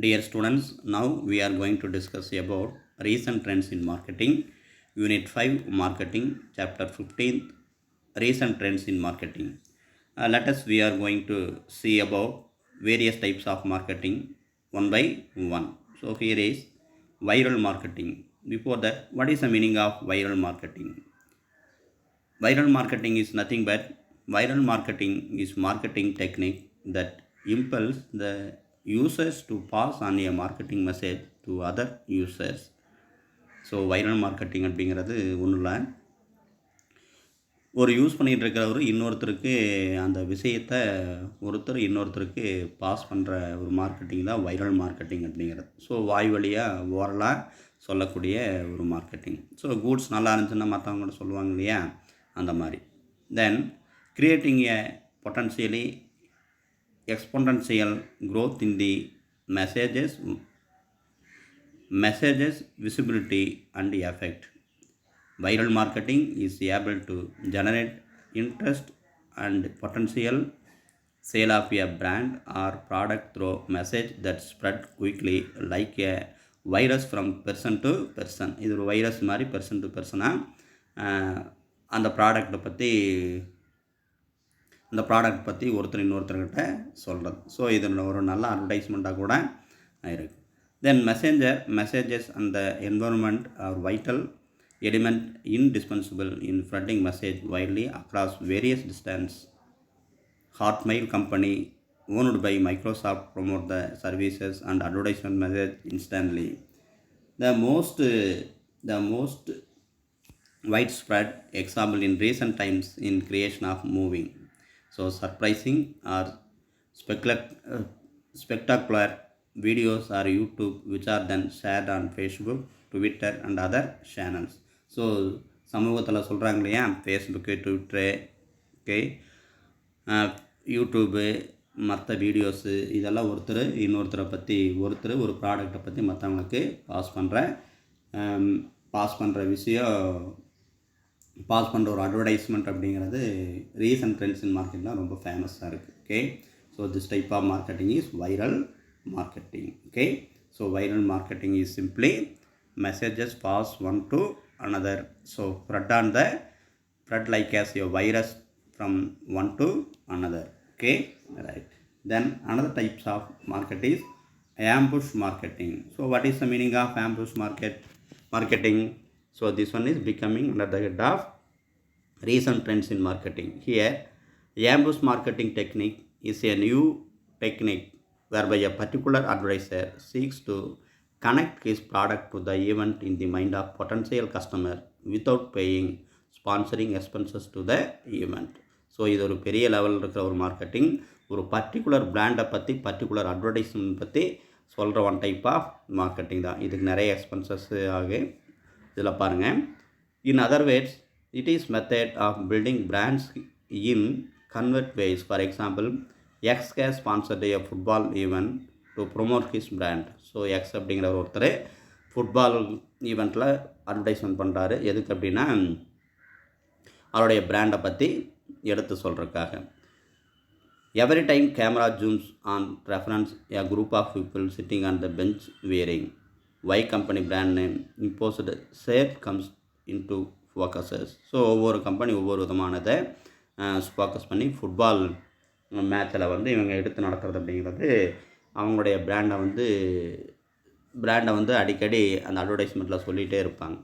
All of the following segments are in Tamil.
Dear students, now we are going to discuss about recent trends in marketing, Unit 5 Marketing, Chapter 15 Recent Trends in Marketing. Let us we are going to see about various types of marketing one by one. So here is viral marketing. Before that, what is the meaning of viral marketing? Viral marketing is nothing but viral marketing is marketing technique that impels the users to pass on a marketing message to other users. So viral marketing அப்படிங்கிறது ஒன்றும் இல்லை, ஒரு யூஸ் பண்ணிகிட்டு இருக்கிறவர் இன்னொருத்தருக்கு அந்த விஷயத்தை ஒருத்தர் இன்னொருத்தருக்கு பாஸ் பண்ணுற ஒரு மார்க்கெட்டிங் தான் வைரல் மார்க்கெட்டிங் அப்படிங்கிறது. ஸோ வாய் வழியாக ஓரலாக சொல்லக்கூடிய ஒரு மார்க்கெட்டிங். ஸோ கூட்ஸ் நல்லா இருந்துச்சுன்னா மற்றவங்க கூட சொல்லுவாங்க இல்லையா, அந்த மாதிரி. Then creating a potentially exponential growth in the messages visibility and effect. Viral marketing is able to generate interest and potential sale of a brand or product through message that spread quickly like a virus from person to person. இது ஒரு வைரஸ் மாதிரி person to personாக அந்த ப்ராடக்ட் பற்றி ஒருத்தர் இன்னொருத்தர்கிட்ட சொல்கிறது. ஸோ இது ஒரு நல்ல அட்வர்டைஸ்மெண்ட்டாக கூட இருக்குது. Then messages and the environment are vital element indispensable in spreading message widely across various distance. Hotmail company owned by Microsoft promote the services and advertisement message instantly. The most widespread example in recent times in creation of moving, so surprising or spectacular videos or YouTube which are then shared on Facebook, Twitter and other channels. So சமூகத்தில் சொல்கிறாங்க இல்லையா, ஃபேஸ்புக்கு, ட்விட்டரு, யூடியூபு, மற்ற வீடியோஸு, இதெல்லாம் ஒருத்தரை பற்றி ஒரு ப்ராடக்டை பற்றி மற்றவங்களுக்கு பாஸ் பண்ணுற ஒரு அட்வர்டைஸ்மெண்ட் அப்படிங்கிறது ரீசன்ட் ட்ரெண்ட்ஸ் இன் மார்க்கெட்டில் ரொம்ப ஃபேமஸாக இருக்குது. So this type of marketing is viral marketing. So viral marketing is simply messages pass one to another, so spread like as a virus from one to another. Right. Then another types of market is ambush marketing. So what is the meaning of ambush marketing? So this one is becoming under the head of recent trends in marketing. Here ambush marketing technique is a new technique whereby a particular advertiser seeks to connect his product to the event in the mind of potential customer without paying sponsoring expenses to the event. So இது ஒரு பெரிய லெவலில் இருக்கிற ஒரு மார்க்கெட்டிங். ஒரு பர்டிகுலர் பிராண்டை பற்றி பர்டிகுலர் அட்வர்டைஸ்மெண்ட் பற்றி சொல்கிற ஒன் டைப் ஆஃப் மார்க்கெட்டிங் தான். இதுக்கு நிறைய எக்ஸ்பென்சஸ் ஆகும். இதில் பாருங்கள், in other words it is method of building brands in convert ways. For example, X case sponsored a football event to promote his brand. So X அப்படிங்கிற ஒருத்தர் ஃபுட்பால் ஈவெண்ட்டில் அட்வர்டைஸ்மெண்ட் பண்ணுறாரு. எதுக்கு அப்படின்னா அவருடைய பிராண்டை பற்றி எடுத்து சொல்கிறதுக்காக. Every time camera zooms on reference a group of people sitting on the bench wearing Y company brand name imposed share comes into focuses. So ஒவ்வொரு கம்பெனி ஒவ்வொரு விதமானதை ஃபோக்கஸ் பண்ணி ஃபுட்பால் மேட்சில் இவங்க எடுத்து நடத்துறது அப்படிங்கிறது அவங்களுடைய பிராண்டை அடிக்கடி அந்த அட்வர்டைஸ்மெண்ட்டில் சொல்லிகிட்டே இருப்பாங்க.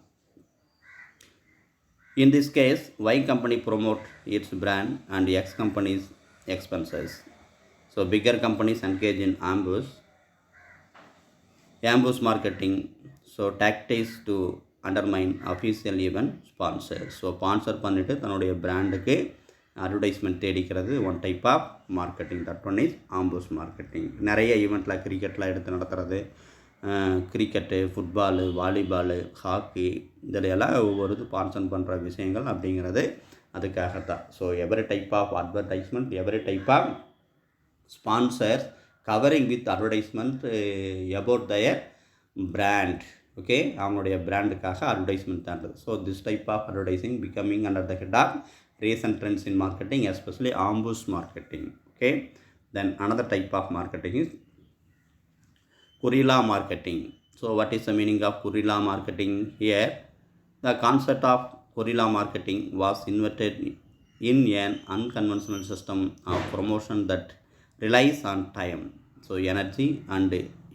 In this case, Y company promote its brand and X company's expenses. So bigger companies engage in ambush marketing. So tactics to undermine official event sponsors. So sponsor பண்ணிட்டு தன்னுடைய பிராண்டுக்கு அட்வர்டைஸ்மெண்ட் தேடிக்கிறது one type of marketing. That one is ambush marketing. நிறைய ஈவெண்ட்டில் கிரிக்கெட்டில் எடுத்து நடத்துறது, கிரிக்கெட்டு, ஃபுட்பாலு, வாலிபாலு, ஹாக்கி, இதிலையெல்லாம் ஒவ்வொரு ஸ்பான்சர் பண்ணுற விஷயங்கள் அப்படிங்கிறது அதுக்காகத்தான். So every type of advertisement, every type of sponsors covering with advertisement about their brand. அவங்களுடைய பிராண்டுக்காக அட்வர்டைஸ்மெண்ட் தான்றது. So this type of advertising becoming under the head of recent trends in marketing, especially ambush marketing. Then another type of marketing is guerrilla marketing. So what is the meaning of guerrilla marketing here? The concept of guerrilla marketing was invented in an unconventional system of promotion that relies on time, so energy and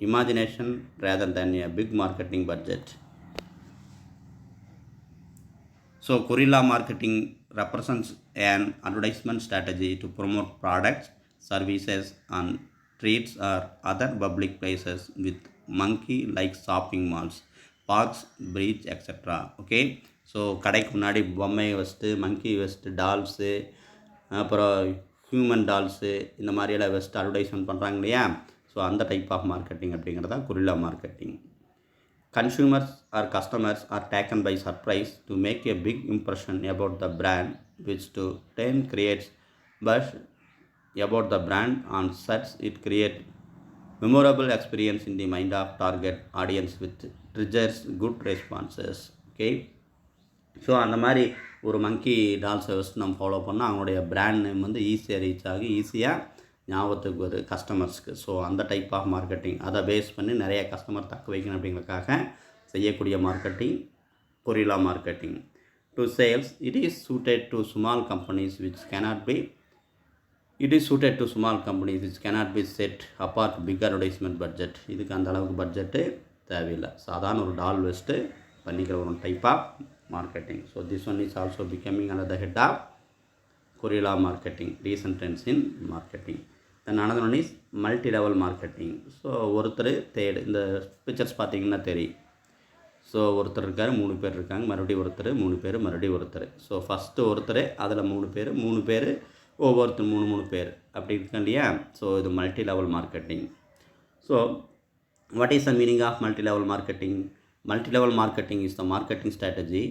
imagination rather than a big marketing budget. So guerrilla marketing represents an advertisement strategy to promote products, services and streets or other public places with monkey like shopping malls, parks, bridge, etc. Okay, so கடைக்கு முன்னாடி பொம்மையை வச்சுட்டு மங்கி வச்சுட்டு டால்ஸு அப்புறம் ஹியூமன் டால்ஸு இந்த மாதிரியெல்லாம் வச்சுட்டு அட்வர்டைஸ்மெண்ட் பண்ணுறாங்க இல்லையா? ஸோ அந்த டைப் ஆஃப் மார்க்கெட்டிங் அப்படிங்கிறது தான் Gorilla marketing. Consumers or customers are taken by surprise to make a big impression about the brand, which to then creates buzz about the brand and such it creates memorable experience in the mind of target audience with triggers good responses. Okay, so அந்த மாதிரி ஒரு மங்கி டால்ஸை வச்சு நம்ம ஃபாலோ பண்ணால் அவங்களுடைய பிராண்ட் நேம் வந்து ஈஸியாக ரீச் ஆகி ஈஸியாக ஞாபகத்துக்கு வருது கஸ்டமர்ஸ்க்கு. ஸோ அந்த டைப் ஆஃப் மார்க்கெட்டிங், அதை பேஸ் பண்ணி நிறைய கஸ்டமர் தக்க வைக்கணும் அப்படிங்கிறதுக்காக செய்யக்கூடிய marketing guerrilla marketing. To sales it is suited to small companies which cannot be set apart big advertisement budget. இதுக்கு அந்த அளவுக்கு பட்ஜெட்டு தேவையில்லை. சாதாரண ஒரு டால் வச்சுட்டு பண்ணிக்கிற ஒரு type of marketing. So this one is also becoming under the head of guerrilla marketing, recent trends in marketing. Then another one is multi-level marketing. So ஒருத்தர் தேடு, இந்த பிக்சர்ஸ் பார்த்தீங்கன்னா தெரியும். ஸோ ஒருத்தர் இருக்கார், 3 பேர் இருக்காங்க, மறுபடியும் ஒருத்தர், 3 பேர், மறுபடியும் ஒருத்தர். ஸோ ஃபஸ்ட்டு ஒருத்தர், அதில் 3 பேர், ஒவ்வொருத்தர் 3 பேர் அப்படி இருக்கா இல்லையா? ஸோ இது multi level marketing. So what is the meaning of multi level marketing? Multi-level marketing is the marketing strategy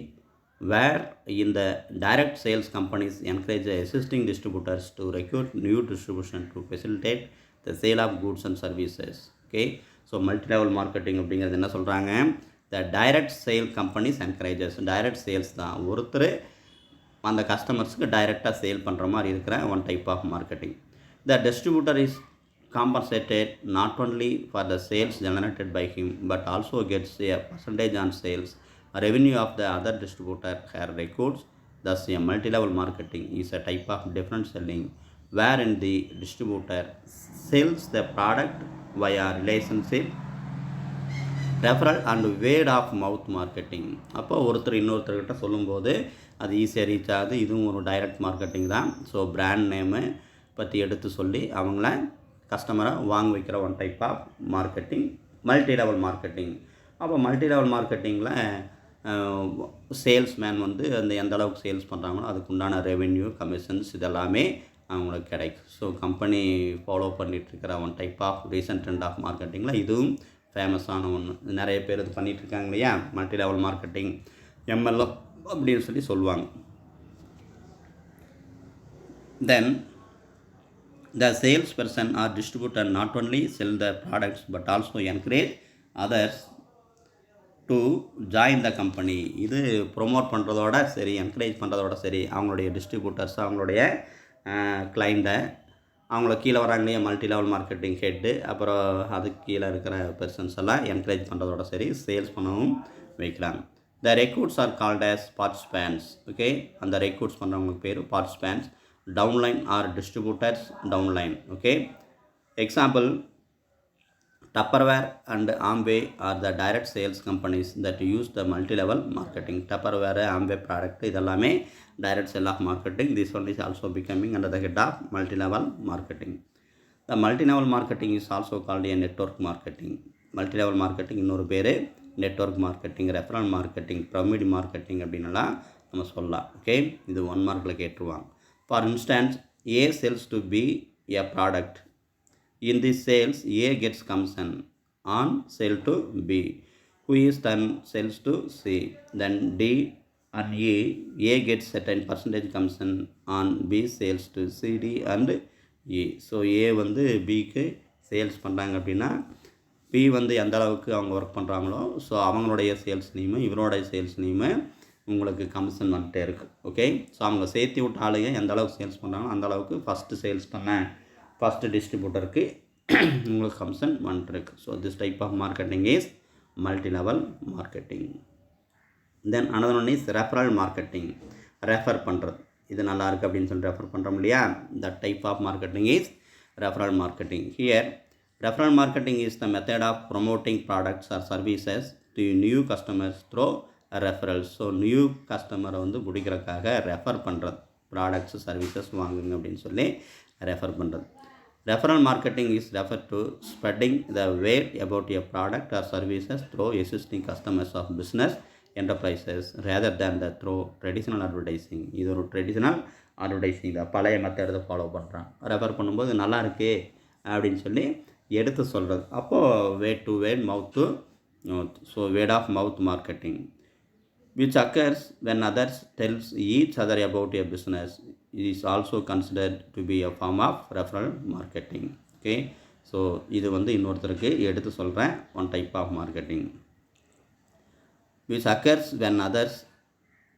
where in the direct sales companies encourage existing distributors to recruit new distribution to facilitate the sale of goods and services. Okay, so multi-level marketing அப்படிங்கிறது என்ன சொல்கிறாங்க? The direct sale companies encourages, direct sales தான், ஒருத்தர் அந்த கஸ்டமர்ஸுக்கு டைரெக்டாக சேல் பண்ணுற மாதிரி இருக்கிற one type of marketing. The distributor is compensated not only for the sales generated by him but also gets a percentage on sales revenue of the other distributor her records. Thus a multi-level marketing is a type of different selling wherein the distributor sells the product via relationship, referral and word of mouth marketing. அப்போ ஒருத்தர் இன்னொருத்தர்கிட்ட சொல்லும்போது அது ஈஸியாக ரீச் ஆகுது. இதுவும் ஒரு டைரக்ட் மார்க்கெட்டிங் தான். ஸோ பிராண்ட் நேமு பற்றி எடுத்து சொல்லி அவங்கள கஸ்டமரை வாங்க வைக்கிற one type of marketing multi level marketing. அப்போ மல்டி லெவல் மார்க்கெட்டிங்கில் சேல்ஸ்மேன் வந்து அந்த எந்த அளவுக்கு சேல்ஸ் பண்ணுறாங்களோ அதுக்கு உண்டான ரெவென்யூ, கமிஷன்ஸ் இதெல்லாமே அவங்களுக்கு கிடைக்கும். ஸோ கம்பெனி ஃபாலோ பண்ணிகிட்ருக்கிற one type of recent trend of மார்க்கெட்டிங்கில் இதுவும் ஃபேமஸான ஒன்று. நிறைய பேர் இது பண்ணிகிட்ருக்காங்க இல்லையா? மல்டி லெவல் மார்க்கெட்டிங், MLM அப்படின்னு சொல்லி சொல்லுவாங்க. தென் the salesperson or distributor not only sell the products but also encourage others to join the company. இது ப்ரொமோட் பண்ணுறதோட சரி, என்கரேஜ் பண்ணுறதோட சரி, அவங்களுடைய டிஸ்ட்ரிபியூட்டர்ஸ், அவங்களுடைய கிளைண்ட்டை, அவங்கள கீழே வராங்களே மல்டி லெவல் மார்க்கெட்டிங் ஹெட்டு, அப்புறம் அதுக்கு கீழே இருக்கிற பர்சன்ஸ் எல்லாம் என்கரேஜ் பண்ணுறதோட சரி சேல்ஸ் பண்ணவும் வைக்கிறாங்க. The recruits are called as participants. Okay, அந்த ரெக்ரூட்ஸ் பண்ணுறவங்களுக்கு பேர் participants. Downline or distributors downline. Okay, example Tupperware and Amway are the direct sales companies that use the multi-level marketing. Tupperware, Amway product இதெல்லாமே direct sell of marketing. This one is also becoming under the head of multi-level marketing. The multi-level marketing is also called a network marketing. Multi-level marketing இன்னொரு பேர் network marketing, referral marketing, pyramid marketing அப்படின்னுலாம் நம்ம சொல்லலாம். ஓகே, இது 1 மார்க்கில் கேட்டுருவாங்க. For instance, A sells to B a product. In this sales, A gets commission on sale to B, who is then sells to C. Then D and A gets certain percentage commission on B sales to C, D and E. So A வந்து Bக்கு சேல்ஸ் பண்ணுறாங்க அப்படின்னா B வந்து எந்த அளவுக்கு அவங்க ஒர்க் பண்ணுறாங்களோ ஸோ அவங்களுடைய சேல்ஸ்லேயுமே இவரோடைய சேல்ஸ்லேயுமே உங்களுக்கு கமிஷன் வந்துட்டே இருக்குது. ஓகே, ஸோ அவங்க சேர்த்து விட்ட ஆளுங்க எந்த அளவுக்கு சேல்ஸ் பண்ணுறாங்களோ அந்த அளவுக்கு ஃபஸ்ட்டு சேல்ஸ் பண்ண ஃபஸ்ட்டு டிஸ்ட்ரிபியூட்டருக்கு உங்களுக்கு கமிஷன் வந்துருக்கு. So this type of marketing is multi level marketing. Then another one is referral marketing. Refer பண்ணுறது, இது நல்லா இருக்குது அப்படின்னு சொல்லி ரெஃபர் பண்ணுறோம் இல்லையா, that type of marketing is referral marketing. Here referral marketing is the method of promoting products or services to new customers through referrals. So new கஸ்டமரை வந்து பிடிக்கிறதுக்காக ரெஃபர் பண்ணுறது, ப்ராடக்ட்ஸ் சர்வீசஸ் வாங்குங்க அப்படின்னு சொல்லி ரெஃபர் பண்ணுறது. Referral marketing is refer to spreading the word about a product or services through existing customers of business enterprises rather than the through traditional advertising. இது ஒரு ட்ரெடிஷ்னல் அட்வர்டைஸிங் தான், பழைய மெத்தடை ஃபாலோ பண்ணுறான். ரெஃபர் பண்ணும்போது நல்லா இருக்கே அப்படின்னு சொல்லி எடுத்து சொல்கிறது. அப்போது word to word, mouth to mouth. So word of mouth marketing which occurs when others tells each other about a business is also considered to be a form of referral marketing. Okay, so இது வந்து இன்னொருத்தருக்கு எடுத்து சொல்கிறேன், one type of marketing. which occurs when others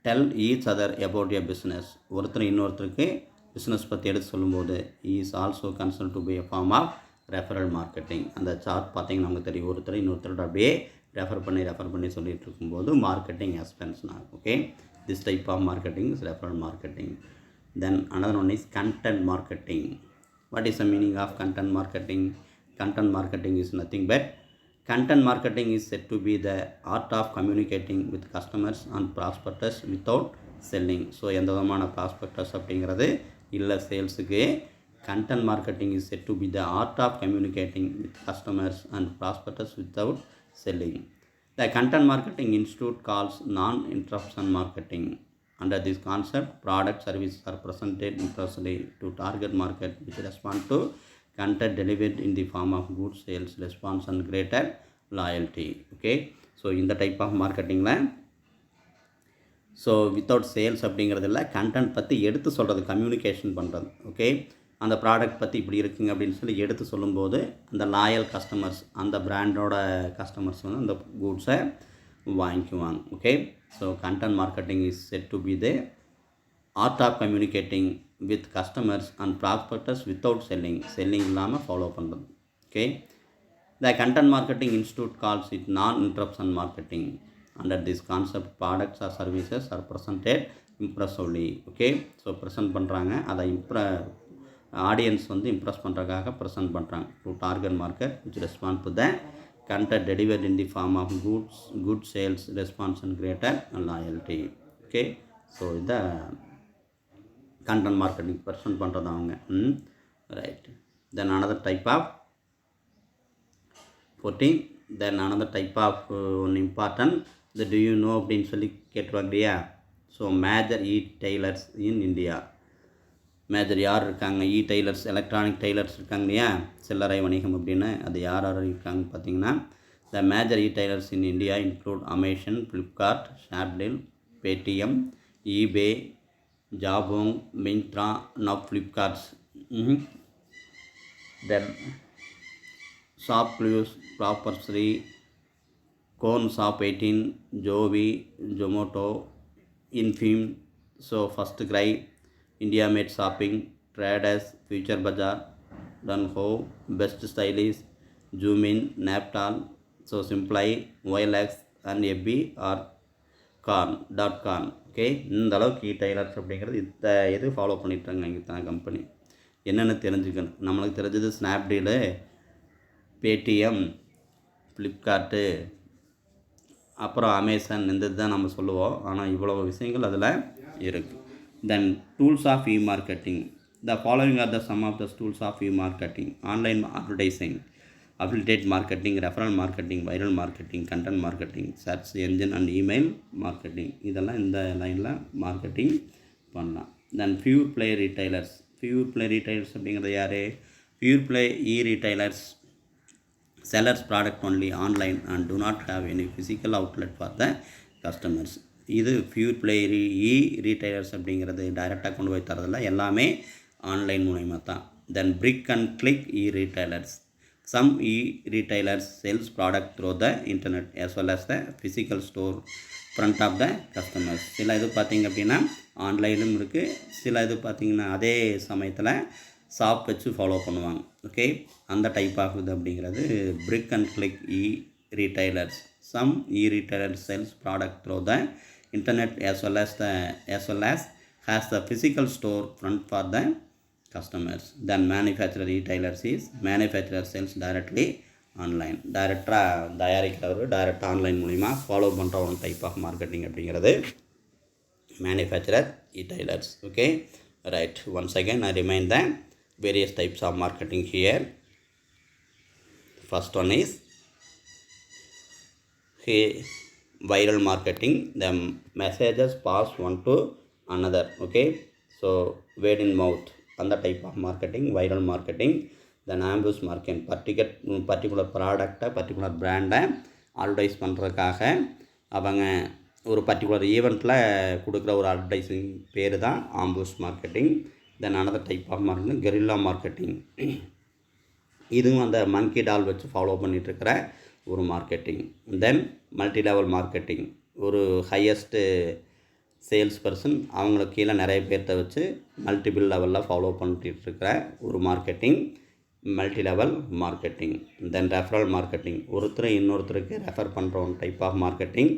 tell each other about a business. ஒருத்தர் இன்னொருத்தருக்கு பிஸ்னஸ் பற்றி எடுத்து சொல்லும்போது is also considered to be a form of referral marketing. அந்த சார்ட் பார்த்தீங்கன்னா நமக்கு தெரியும், ஒருத்தர் இன்னொருத்தரோட அப்படியே ரெஃபர் பண்ணி சொல்லிட்டு இருக்கும்போது மார்க்கெட்டிங் எக்ஸ்பென்ஷன் ஆகும். Okay, this type of marketing is referral marketing. Then another one is content marketing. What is the meaning of content marketing? Content marketing is nothing but content marketing is said to be the art of communicating with customers and prospectors without selling. So எந்த விதமான ப்ராஸ்பெக்டர்ஸ் அப்படிங்கிறது இல்லை சேல்ஸுக்கு. content marketing is said to be the art of communicating with customers and prospectors without selling. The Content Marketing Institute calls non-interruption marketing. Under this concept, product services are presented impressively to target market which respond to content delivered in the form of good sales response and greater loyalty. Okay, so in the type of marketing la, so without sales அப்படிங்கிறதில்ல, கண்டென்ட் பற்றி எடுத்து சொல்கிறது, கம்யூனிகேஷன் பண்ணுறது. ஓகே, அந்த ப்ராடக்ட் பற்றி இப்படி இருக்குங்க அப்படின்னு சொல்லி எடுத்து சொல்லும்போது அந்த லாயல் கஸ்டமர்ஸ், அந்த பிராண்டோட கஸ்டமர்ஸ் வந்து அந்த கூட்ஸை வாங்கிக்குவாங்க. Okay, so content marketing is said to be the art of communicating with customers and prospectors without selling இல்லாமல் ஃபாலோ பண்ணுறது. Okay, the content marketing institute calls it non-interruption marketing. Under this concept products or services are presented impressively. Okay, so present பண்ணுறாங்க, அதை ஆடியன்ஸ் வந்து இம்ப்ரெஸ் பண்ணுறதுக்காக ப்ரெசென்ட் பண்ணுறாங்க. To target market which respond to the content delivered in the form of good sales response and greater loyalty. Okay, so இதை கண்டென்ட் மார்க்கெட்டிங் ப்ரெசென்ட் பண்ணுறது அவங்க. Right. Then another type of 14. Then another type of one important, இந்த டு யூ நோ அப்படின்னு சொல்லி கேட்டுருவாங்க இல்லையா. So major tailors in India. Major யார் இருக்காங்க? டெய்லர்ஸ், எலக்ட்ரானிக் டெய்லர்ஸ் இருக்காங்க இல்லையா, சில்லறை வணிகம் அப்படின்னு. அது யார் இருக்காங்க பார்த்தீங்கன்னா, the major tailors in India include Amazon, Flipkart, Snapdeal, Paytm, eBay, Jabong, Myntra, now Flipkart's, then ShopClues, ப்ராப்பர்ஸ்ரி, கோன் ஷாப் 18, ஜோவி, ஜொமோட்டோ, இன்ஃபீம், so FirstCry, India Made Shopping, Traders, Future Bazaar, Dunho, Best Stylish, Zoomin, Naptal, so Simply, YLX and FB or com. Okay, இந்த அளவுக்கு டெய்லர்ஸ் அப்படிங்கிறது இது ஃபாலோ பண்ணிட்டாங்க இங்கே கம்பெனி. என்னென்னு தெரிஞ்சுக்கணும். நம்மளுக்கு தெரிஞ்சது ஸ்னாப்டீலு, பேடிஎம், ஃப்ளிப்கார்ட்டு, அப்புறம் அமேசான், இந்த இதுதான் நம்ம சொல்லுவோம். ஆனால் இவ்வளோ விஷயங்கள் அதில் இருக்குது. Then tools of e-marketing. The following are the some of the tools of e-marketing: online advertising, affiliate marketing, referral marketing, viral marketing, content marketing, search engine and email marketing. இதெல்லாம் இந்த லைனில் மார்க்கெட்டிங் பண்ணலாம். Then pure play retailers. Pure play retailers அப்படிங்கிறது யார்? Pure play e-retailers sellers product only online and do not have any physical outlet for the customers. இது பியூர் பிளே ரீட்டைலர்ஸ் அப்படிங்கிறது டைரெக்டாக கொண்டு போய் தரதில்ல, எல்லாமே ஆன்லைன் மூலயமா தான். Then brick and click retailers. Some retailers sells product through the internet as well as the physical store front of the customers. சில இது பார்த்திங்க அப்படின்னா ஆன்லைனும் இருக்குது, சில இது பார்த்திங்கன்னா அதே சமயத்தில் ஷாப் வச்சு ஃபாலோ பண்ணுவாங்க. ஓகே, அந்த டைப் ஆகுது அப்படிங்கிறது brick and click retailers. Some retailers sells product through the internet as well as has the physical store front for the customers. Then manufacturer sells directly online. டைரெக்டாக தயாரிக்கிறவர் டைரெக்டாக ஆன்லைன் மூலிமா ஃபாலோ பண்ணுற ஒரு டைப் ஆஃப் மார்க்கெட்டிங் அப்படிங்கிறது manufacturer retailers. Okay, right. Once again I remind the various types of marketing here. First one is viral marketing. The messages pass one to another. Okay, so word in mouth, அந்த type of marketing viral marketing. Then ambush marketing, particular ப்ராடக்டை பர்டிகுலர் பிராண்டை அட்வர்டைஸ் பண்ணுறதுக்காக அவங்க ஒரு பர்டிகுலர் ஈவெண்ட்டில் கொடுக்குற ஒரு அட்வர்டைஸிங் பேர் தான் ambush marketing. Then another type of marketing guerrilla marketing. இதுவும் அந்த மங்கி டால் வச்சு ஃபாலோ பண்ணிகிட்ருக்கிற ஒரு marketing. Then multi level marketing, ஒரு ஹையஸ்ட்டு சேல்ஸ் பர்சன் அவங்களுக்கு கீழே நிறைய பேர்த்த வச்சு மல்டிபிள் லெவலில் ஃபாலோ பண்ணிகிட்ருக்கிற ஒரு marketing multi level marketing. Then referral marketing, ஒருத்தர் இன்னொருத்தருக்கு ரெஃபர் பண்ணுற one type of marketing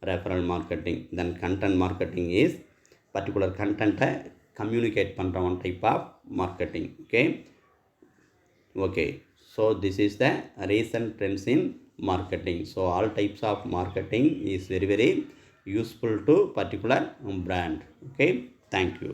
referral marketing. Then content marketing is particular கண்டென்ட்டை கம்யூனிகேட் பண்ணுற one type of marketing. Okay, so this is the recent trends in marketing. So all types of marketing is very useful to particular brand. Okay, thank you.